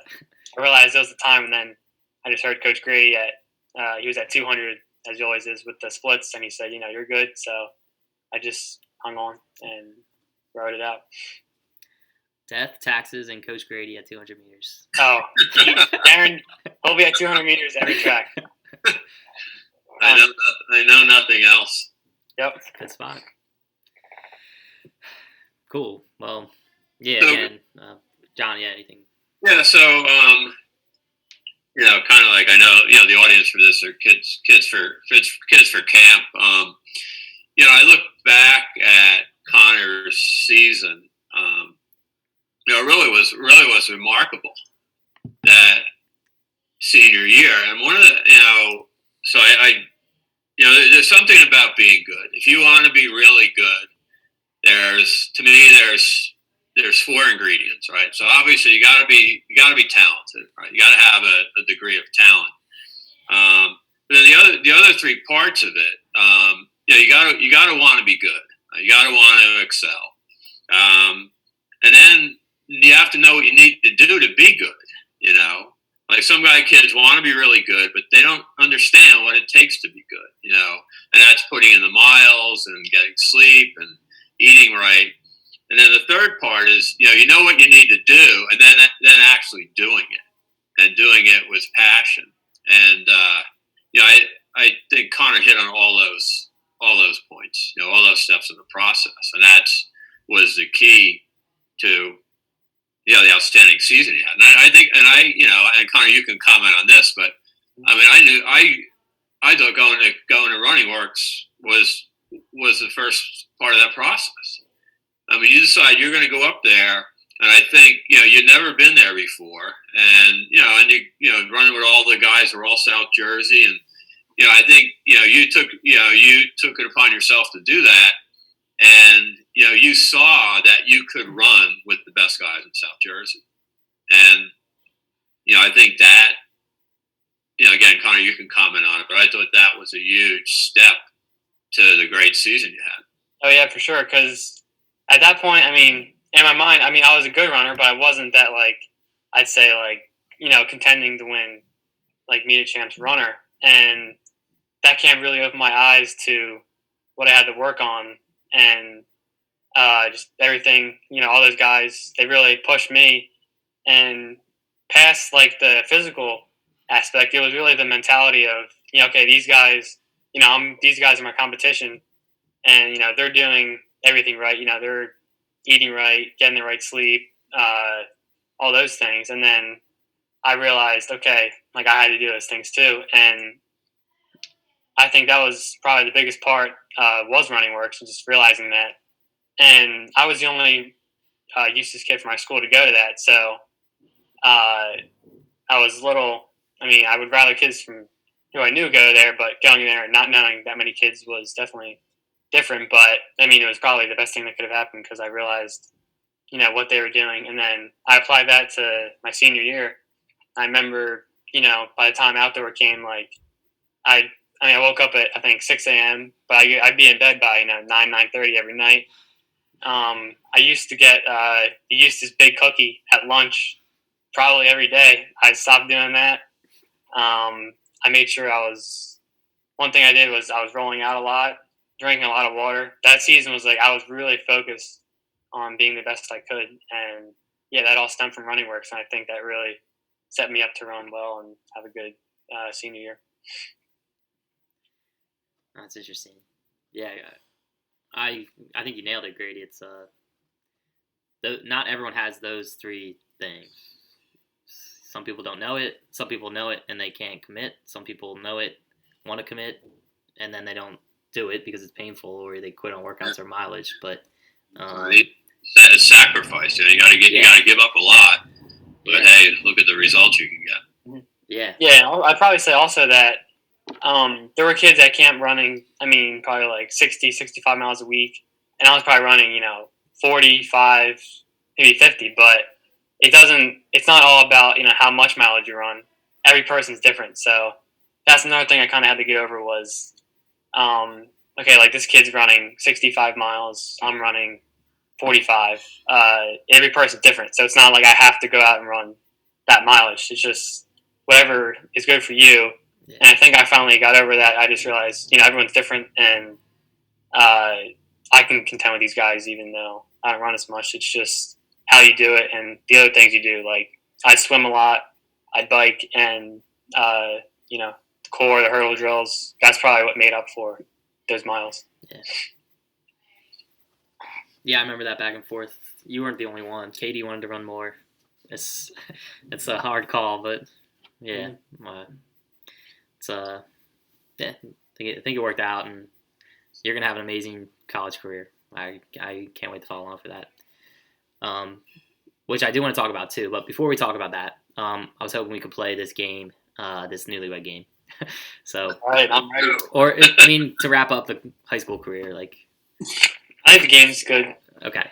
I realized it was the time, and then I just heard Coach Grady he was at 200, as he always is with the splits, and he said, you're good. So I just hung on and rode it out. Death, taxes, and Coach Grady at 200 meters. Oh, Aaron, he'll be at 200 meters every track. I know nothing else. Yep. That's a good spot. Cool. Well, again, John, anything? Yeah, so, kind of like, I know, the audience for this are kids for camp. I look back at Connor's season, it really was remarkable that senior year. And one of the, so there's something about being good. If you want to be really good, there's 4 ingredients, right? So obviously you gotta be talented, right? You gotta have a degree of talent. But then the other 3 parts of it, you gotta want to be good. You gotta want to excel. And then you have to know what you need to do to be good, Like some kids want to be really good, but they don't understand what it takes to be good, And that's putting in the miles and getting sleep and eating right. And then the third part is, you know what you need to do, and then actually doing it, and doing it with passion. And I think Connor hit on all those points, all those steps in the process, and that was the key to the outstanding season he had. And I think, and Connor, you can comment on this, but I mean, I thought going to Running Works was the first part of that process. I mean, you decide you're going to go up there, and I think you'd never been there before, and running with all the guys who are all South Jersey, and I think you took it upon yourself to do that, and you saw that you could run with the best guys in South Jersey. And, I think that, again, Connor, you can comment on it, but I thought that was a huge step to the great season you had. Oh, yeah, for sure. Because at that point, in my mind, I was a good runner, but I wasn't that, I'd say, contending to win, meet a champs runner. And that camp really opened my eyes to what I had to work on. And just everything, all those guys, they really pushed me. And past, the physical aspect, it was really the mentality of, okay, these guys, these guys are my competition. And, they're doing everything right. They're eating right, getting the right sleep, all those things. And then I realized, okay, I had to do those things too. And I think that was probably the biggest part, was running works, and just realizing that. And I was the only Eustis kid from my school to go to that. So I was I would rather kids from who I knew go there, but going there and not knowing that many kids was definitely different. But, it was probably the best thing that could have happened because I realized, what they were doing. And then I applied that to my senior year. I remember, by the time outdoor came, I woke up at, I think, 6 a.m., but I'd be in bed by, 9:30 every night. I used to get the Eustis Big Cookie at lunch probably every day. I stopped doing that. I made sure one thing I did was I was rolling out a lot, drinking a lot of water. That season was I was really focused on being the best I could. And yeah, that all stemmed from running works. And I think that really set me up to run well and have a good senior year. That's interesting. Yeah, I think you nailed it, Grady. It's not everyone has those three things. Some people don't know it. Some people know it and they can't commit. Some people know it, want to commit, and then they don't do it because it's painful, or they quit on workouts or mileage. But it's sacrifice. You got to give up a lot. But hey, look at the results you can get. Yeah. Yeah, I'd probably say also that there were kids at camp running, probably 60, 65 miles a week. And I was probably running, 45, maybe 50. But it's not all about, how much mileage you run. Every person's different. So that's another thing I kind of had to get over was, okay, this kid's running 65 miles. I'm running 45. Every person's different. So it's not I have to go out and run that mileage. It's just whatever is good for you. Yeah. And I think I finally got over that. I just realized, everyone's different, and I can contend with these guys even though I don't run as much. It's just how you do it and the other things you do. I swim a lot, I bike, and the core, the hurdle drills. That's probably what made up for those miles. Yeah. Yeah, I remember that back and forth. You weren't the only one. Katie wanted to run more. It's a hard call, but yeah, it's I think it worked out, and you're gonna have an amazing college career. I can't wait to follow on for that. Which I do want to talk about too. But before we talk about that, I was hoping we could play this game, this newlywed game. So, all right, I'm ready. Or to wrap up the high school career, I think the game's good. Okay.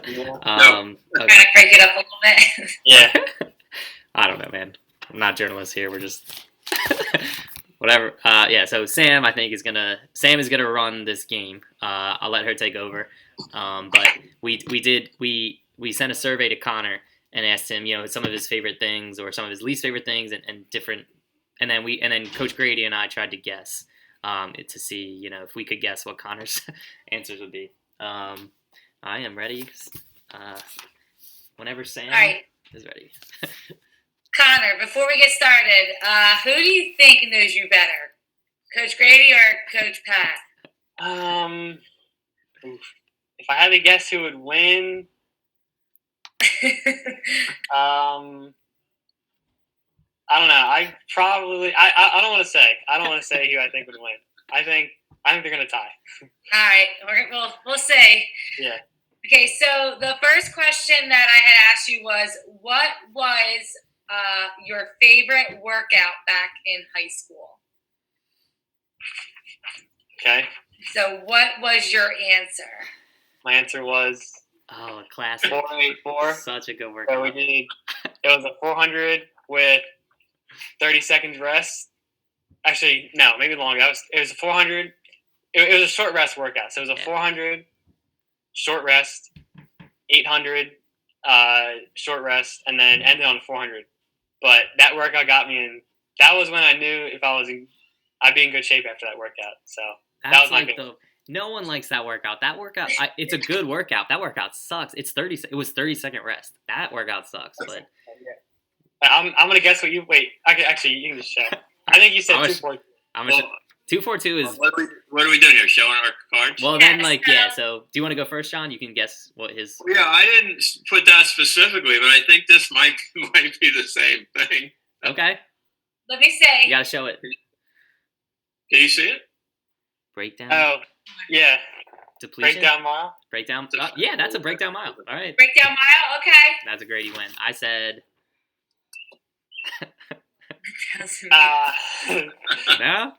Yeah. Okay. Kind of crank it up a little bit. Yeah. I don't know, man. I'm not journalists here. We're just whatever. Yeah. So Sam, I think is gonna run this game. I'll let her take over. But we sent a survey to Connor and asked him, some of his favorite things or some of his least favorite things and different. And then Coach Grady and I tried to guess to see, if we could guess what Connor's answers would be. I am ready. Whenever Sam is ready. Connor, before we get started, who do you think knows you better? Coach Grady or Coach Pat? If I had to guess who would win, I don't know. I don't want to say. I don't want to say who I think would win. I think they're gonna tie. All right, we'll see. Yeah. Okay, so the first question that I had asked you was, what was your favorite workout back in high school? Okay. So what was your answer? My answer was Oh, a classic. 484. Such a good So workout. we did. It was a 400 with 30 seconds rest. Actually, no, maybe longer. It was a 400. It was a short rest workout. So it was a 400 short rest, 800 short rest, and then ended on 400. But that workout got me in. That was when I knew if I'd be in good shape after that workout. So that was my like no one likes that workout. That workout, it's a good workout. That workout sucks. It was 30-second rest. That workout sucks. But I'm gonna guess what you wait. Okay, actually, you can just show. I think you said 242. 242 is. What are we doing here? Showing our cards? Well, then, so do you want to go first, Sean? You can guess what his. Yeah, I didn't put that specifically, but I think this might be the same thing. Okay. Let me say. You gotta show it. Can you see it? Breakdown. Oh, yeah. Depletion. Breakdown mile. Breakdown. Yeah, that's a breakdown mile. All right. Breakdown mile. Okay. That's a Grady win. I said. No.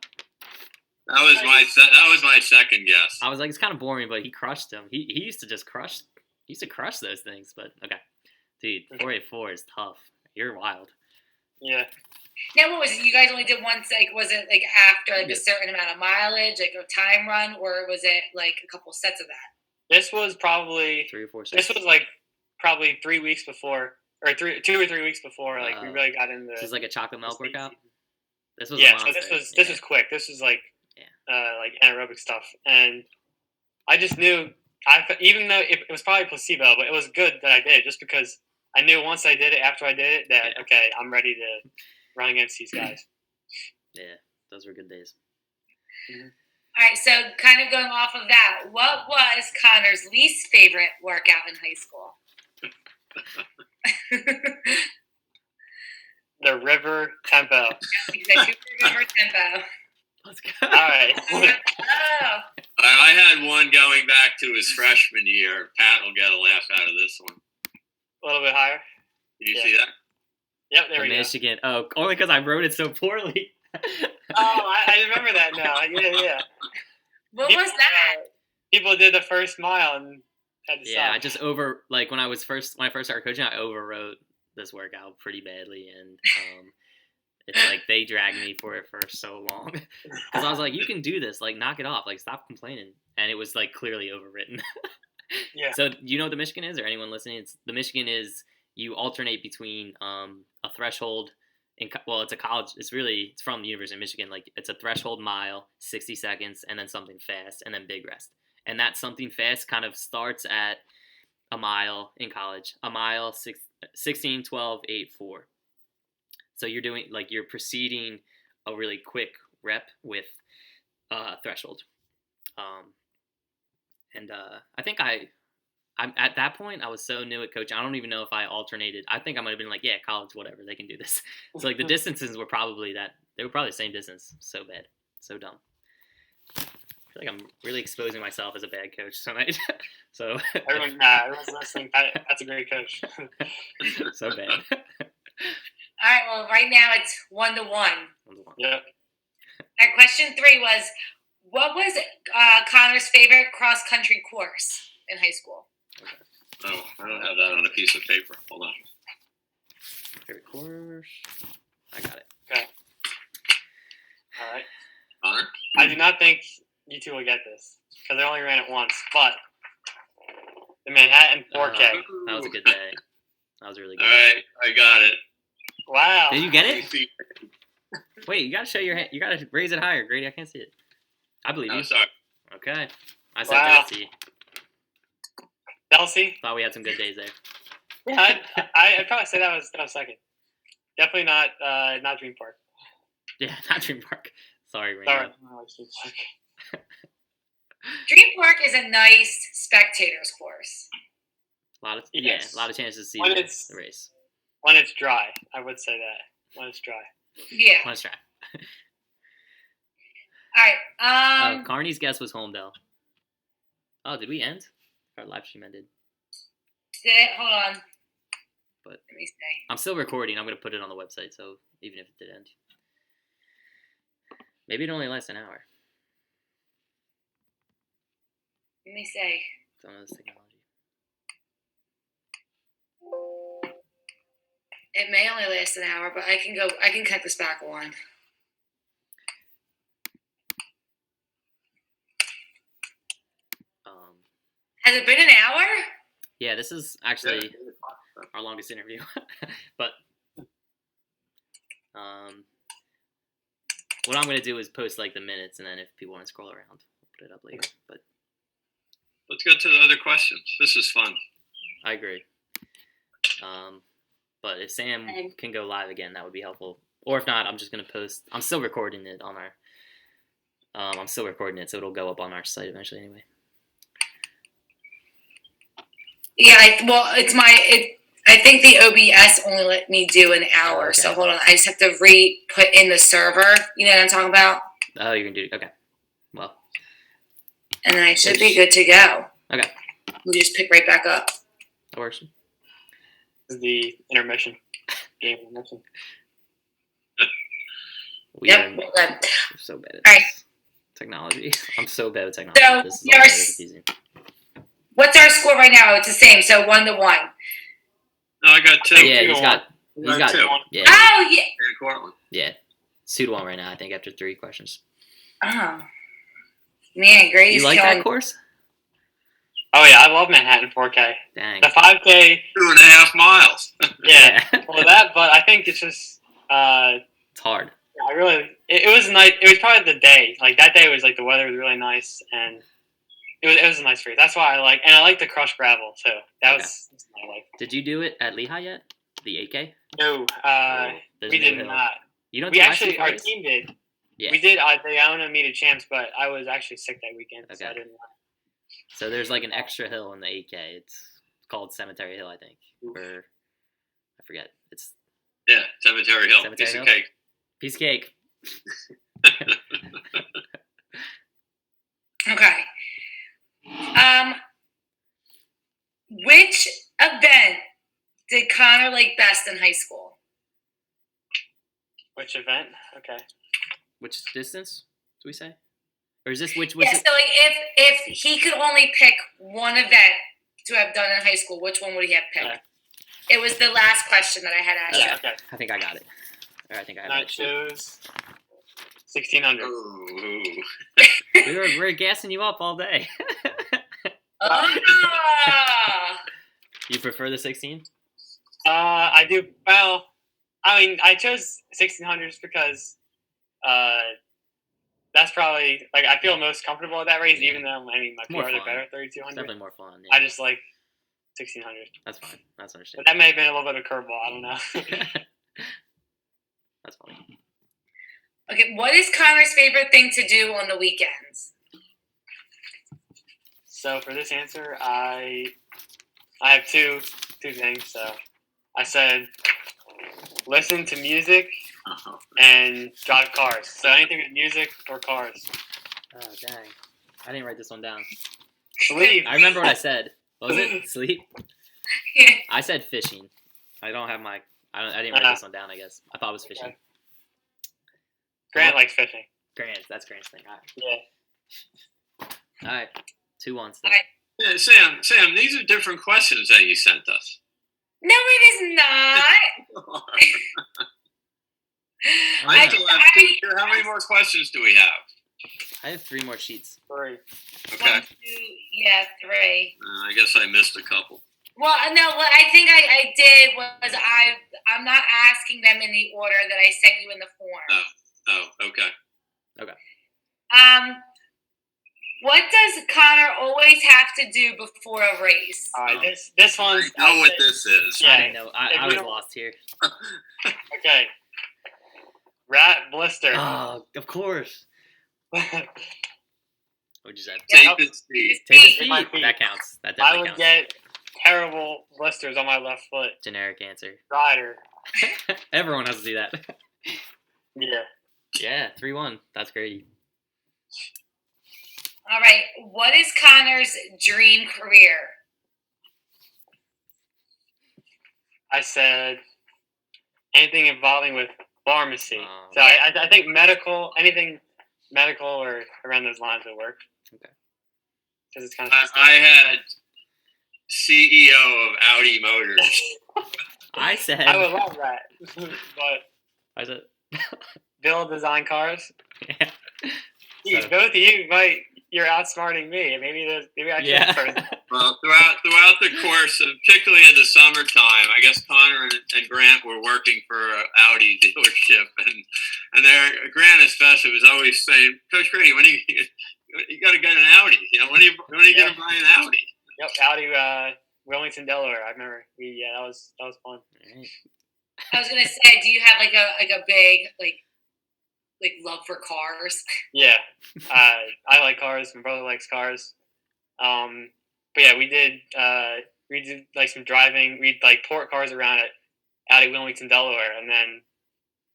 That was my second guess. I was like, it's kind of boring, but he crushed him. He used to just crush. He used to crush those things, but okay, dude, 484 is tough. You're wild. Yeah. Now, what was it? You guys only did once. Like, was it like after like a certain amount of mileage, like a time run, or was it like a couple sets of that? This was probably 3 or 4 sets. This was like probably 3 weeks before, or 2 or 3 weeks before. Like we really got into. This is like a chocolate milk workout. This was so this was quick. This was like like anaerobic stuff, and I just knew even though it was probably placebo, but it was good that I did it just because I knew once I did it, after I did it, that okay, I'm ready to run against these guys. Yeah, those were good days. Mm-hmm. All right, so kind of going off of that, what was Connor's least favorite workout in high school? The river tempo. River tempo. Let's go. All right. I had one going back to his freshman year. Pat will get a laugh out of this one. A little bit higher. Did you see that? Yep, there we Michigan. Go. Oh, only because I wrote it so poorly. I remember that now. Yeah. What was that? People did the first mile and had to stop. I just when I first started coaching, I overwrote this workout pretty badly, and it's like they dragged me for it for so long because I was like, you can do this, like knock it off, like stop complaining, and it was like clearly overwritten. Yeah. So you know what the Michigan is, or anyone listening? The Michigan is you alternate between a threshold. It's a college. It's from the University of Michigan. Like it's a threshold mile, 60 seconds, and then something fast, and then big rest. And that something fast kind of starts at a mile in college. A mile, 16, 12, 8, 4. So you're doing you're preceding a really quick rep with threshold. I think I'm at that point, I was so new at coaching. I don't even know if I alternated. I think I might have been like, yeah, college, whatever, they can do this. So the distances were probably the same distance. So bad, so dumb. I feel like I'm really exposing myself as a bad coach tonight. So everyone's listening. That's a great coach. So bad. All right. Well, right now it's 1-1. Yep. All right. Question 3 was, what was Connor's favorite cross country course in high school? Oh, I don't have that on a piece of paper. Hold on. Favorite course. I got it. Okay. All right. Connor? I do not think you two will get this because I only ran it once, but the Manhattan 4K. That was a good day. That was really good. All right, I got it. Wow. Did you get it? Wait, you gotta show your hand. You gotta raise it higher, Grady. I can't see it. I believe you. Sorry. Okay. I said Chelsea. Chelsea? Thought we had some good days there. Yeah, I'd probably say that was second. Definitely not Dream Park. Yeah, not Dream Park. Sorry, Rainbow. Sorry. Dream Park is a nice spectators course. A lot of chances to see the race. When it's dry, I would say that. When it's dry. Yeah. When it's dry. All right. Carney's guess was Homedale. Oh, did we end? Our live stream ended. Did it? Hold on. But let me see. I'm still recording. I'm going to put it on the website, so even if it did end. Maybe it only lasts an hour. Let me see. Some of this technology. It may only last an hour, but I can cut this back one. Has it been an hour? Yeah, this is actually our longest interview. But what I'm going to do is post like the minutes, and then if people want to scroll around, we'll put it up later. But Let's get to the other questions. This is fun. I agree. But if Sam can go live again, that would be helpful. Or if not, I'm just going to post. I'm still recording it on our. I'm still recording it, so it'll go up on our site eventually anyway. Yeah, I think the OBS only let me do an hour. Oh, okay. So hold on, I just have to put in the server. You know what I'm talking about? Oh, you're gonna do okay. Well, and then I should be good to go. Okay. We just pick right back up. That works. This is the intermission. Game intermission. We're so bad at All right. technology. I'm so bad at technology. So this is all very confusing. What's our score right now? It's the same, so 1-1. No, I got 2. Yeah, he's got 2. Yeah. Oh yeah. And Cortland. Yeah. 2-1 right now, I think, after 3 questions. Oh. Man, Grady's You like killing. that course? Oh yeah, I love Manhattan 4K. Dang. The 5K. 2.5 miles. Yeah. Well, that, but I think it's just. It's hard. It was nice. It was probably the day. Like that day was like the weather was really nice and. It was a nice race. That's why I like the crushed gravel. So that's my life. Did you do it at Lehigh yet? The 8K? No, we did not. You don't. We actually, our team did. Yeah. We did. The Iona meet a champs, but I was actually sick that weekend, so I didn't. So there's like an extra hill in the 8K. It's called Cemetery Hill, I think. Or I forget. It's Cemetery Hill. Cemetery Piece Hill? of cake. Piece of cake. Okay. Which event did Connor like best in high school? Which event? Okay. Which distance do we say? Or is this which? Yeah. So like, if he could only pick one event to have done in high school, which one would he have picked? Okay. It was the last question that I had asked you. Okay. I think I got it. Or I think I have I it. chose 1600. Ooh. We're gassing you up all day. You prefer the 16? I do. Well, I mean, I chose 1600 just because that's probably like I feel most comfortable at that race, even though I mean my PRs are better at 3200. Definitely more fun. Yeah. I just like 1600. That's fine. That's But understandable. that may have been a little bit of a curveball. I don't know. That's funny. Okay, what is Connor's favorite thing to do on the weekends? So for this answer, I have two things. So I said listen to music and drive cars. So anything with music or cars. Oh dang! I didn't write this one down. Sleep. I remember what I said. What was it? Sleep. Yeah. I said fishing. I don't have my. I didn't write this one down. I guess I thought it was fishing. Okay. Grant likes fishing. Grant. That's Grant's thing. All right. Yeah. All right. 2-1 still. Yeah, Sam, these are different questions that you sent us. No, it is not. I still have 2. How many more questions do we have? I have 3 more sheets. 3. Okay. 1, 2, yeah, 3. I guess I missed a couple. Well, no, what I think I did was I'm not asking them in the order that I sent you in the form. Oh, okay. What does Connor always have to do before a race? All right, this one's. I know what this is. Yeah. I didn't know. I was lost here. Okay. Rat blister. Oh, of course. What'd you say? Tape and speed. Tape and My speed. feet. That counts. That I definitely would counts. get terrible blisters on my left foot. Generic answer. Rider. Everyone has to do that. Yeah. Yeah, 3-1. That's Grady. All right. What is Connor's dream career? I said anything involving with pharmacy. Oh, So I think anything medical or around those lines would work. Okay. because it's kind of. I had CEO of Audi Motors. I said. I would love that, but I said. build design cars. Yeah. Geez, So- both of you, you're outsmarting me. Maybe I should first. Well, throughout the course, particularly in the summertime, I guess Connor and Grant were working for an Audi dealership, and Grant especially was always saying, "Coach Grady, when you got to get an Audi? When are you going to buy an Audi?" Yep, Audi, Wilmington, Delaware. I remember. That was fun. Right. I was gonna say, do you have like a big like love for cars? Yeah, I like cars. My brother likes cars. But yeah, we did like some driving. We'd like port cars around at Audi Wilmington, Delaware, and then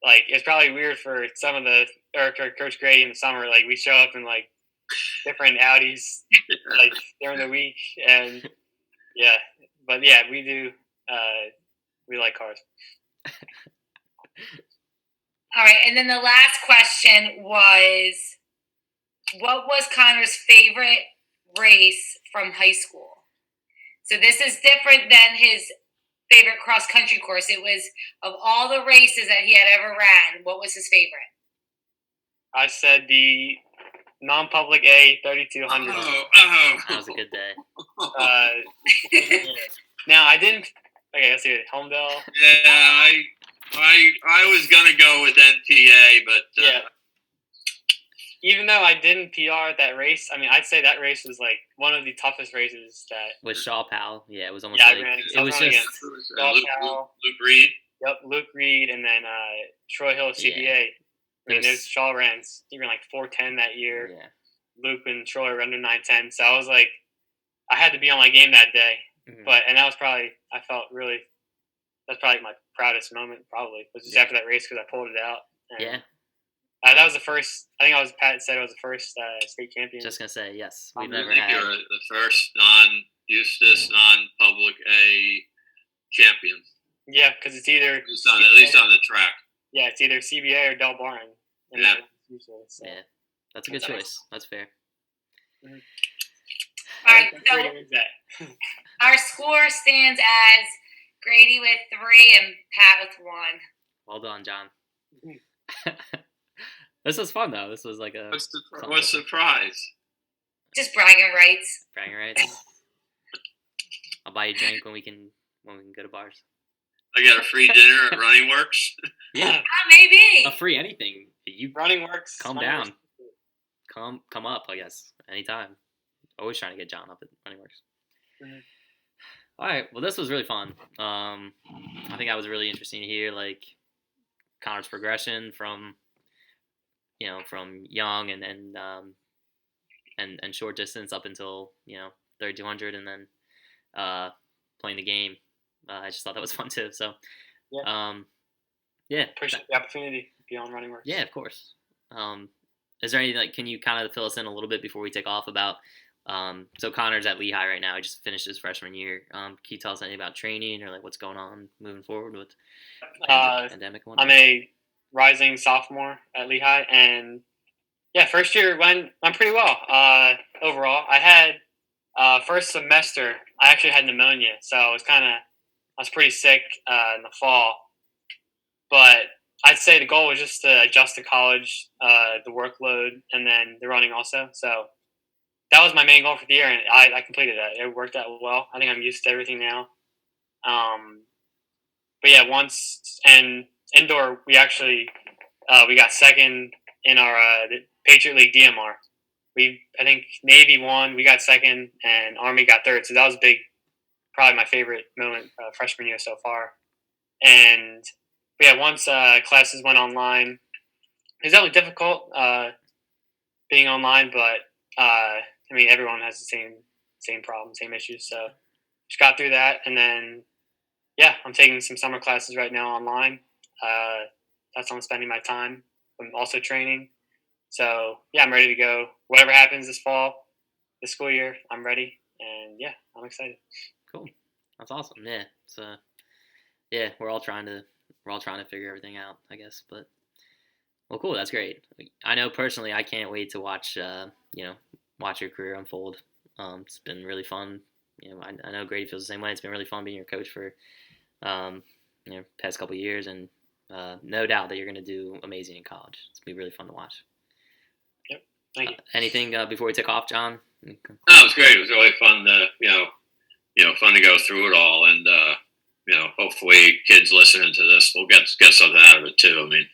like it's probably weird for some of the or Coach Grady in the summer. Like we show up in like different Audis like during the week, and yeah, but yeah, we do. We like cars. All right, and then the last question was, what was Connor's favorite race from high school? So this is different than his favorite cross country course. It was of all the races that he had ever ran, what was his favorite? I said the non-public A 3200. That was a good day. Now I didn't. Okay, let's see it. Homedale. Yeah, I was gonna go with NPA, but Yeah. Even though I didn't PR at that race, I mean, I'd say that race was like one of the toughest races that. With Shaw Powell, yeah, it was almost Yeah, like I ran. it was just Luke Reed. Yep, Luke Reed, and then Troy Hill CBA. I mean, there's Shaw ran. He ran like 4:10 that year. yeah. Luke and Troy were under 9:10, so I was like, I had to be on my game that day. Mhm. And that was probably, I felt really. That's probably my proudest moment. Probably was just after that race because I pulled it out. And, Yeah. that was the first. I think Pat said it was the first state champion. Just gonna say yes. We've I never think had. you're the first non-Eustis, non-public A champion. Yeah, because it's either At least on the track. Yeah, it's either CBA or Del Barn. Yeah. Yeah, that's a good choice. That's fair. All right, so Wins that. our score stands as Grady with 3 and Pat with 1. Well done, John. This was fun though. This was like a What's the prize? Just bragging rights. bragging rights. I'll buy you a drink when we can go to bars. I got a free dinner at Running Works. Yeah, Maybe. a free anything. You Running Works. calm Running down. Works. Come up. I guess anytime. Always trying to get John up at Running Works. Mhm. All right. Well, this was really fun. I think that was really interesting to hear, like Connor's progression from young and short distance up until 3200, and then playing the game. I just thought that was fun too. So, yeah. Appreciate the opportunity to be on Running Works. Yeah, of course. Is there anything can you kind of fill us in a little bit before we take off about? So Connor's at Lehigh right now. He just finished his freshman year. Can you tell us anything about training or like what's going on moving forward with pandemic? And I'm a rising sophomore at Lehigh, and yeah, first year went pretty well. Overall, I had first semester. I actually had pneumonia, so I was pretty sick in the fall. But I'd say the goal was just to adjust to college, the workload, and then the running also. So that was my main goal for the year, and I completed that. It worked out well. I think I'm used to everything now. But yeah, and indoor, we actually we got second in our Patriot League DMR. I think Navy won, we got second, and Army got third. So that was big, probably my favorite moment freshman year so far. And yeah, once classes went online, it was definitely difficult being online, but I mean everyone has the same problem, same issues. So just got through that, and then yeah, I'm taking some summer classes right now online. That's how I'm spending my time. I'm also training. So yeah, I'm ready to go. Whatever happens this fall, this school year, I'm ready, and yeah, I'm excited. Cool. That's awesome. Yeah, it's yeah, we're all trying to figure everything out, I guess. But well, cool. That's great. I know personally, I can't wait to watch watch your career unfold. It's been really fun. I know Grady feels the same way. It's been really fun being your coach for past couple of years, and no doubt that you're going to do amazing in college. It's going to be really fun to watch. Yep. Thank you. Anything before we take off, John? No, it was great. It was really fun to fun to go through it all, and hopefully kids listening to this will get something out of it too. I mean,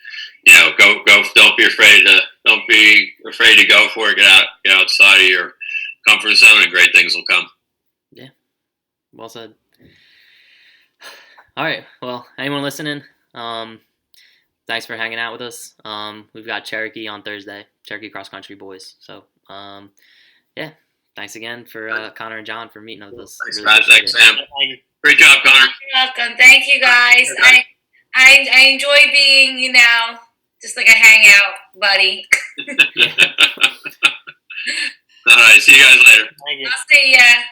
go. Don't be afraid to go for it. Get outside of your comfort zone, and great things will come. Yeah, well said. All right. Well, anyone listening, thanks for hanging out with us. We've got Cherokee on Thursday, Cherokee cross country boys. So, yeah. Thanks again for Connor and John for meeting with us. Thanks, Really Matt. Thanks, appreciate it. Sam. Great job, Connor. You're welcome. Thank you guys. I enjoy being, just like a hangout buddy. Yeah. All right. See you guys later. Thank you. I'll see ya.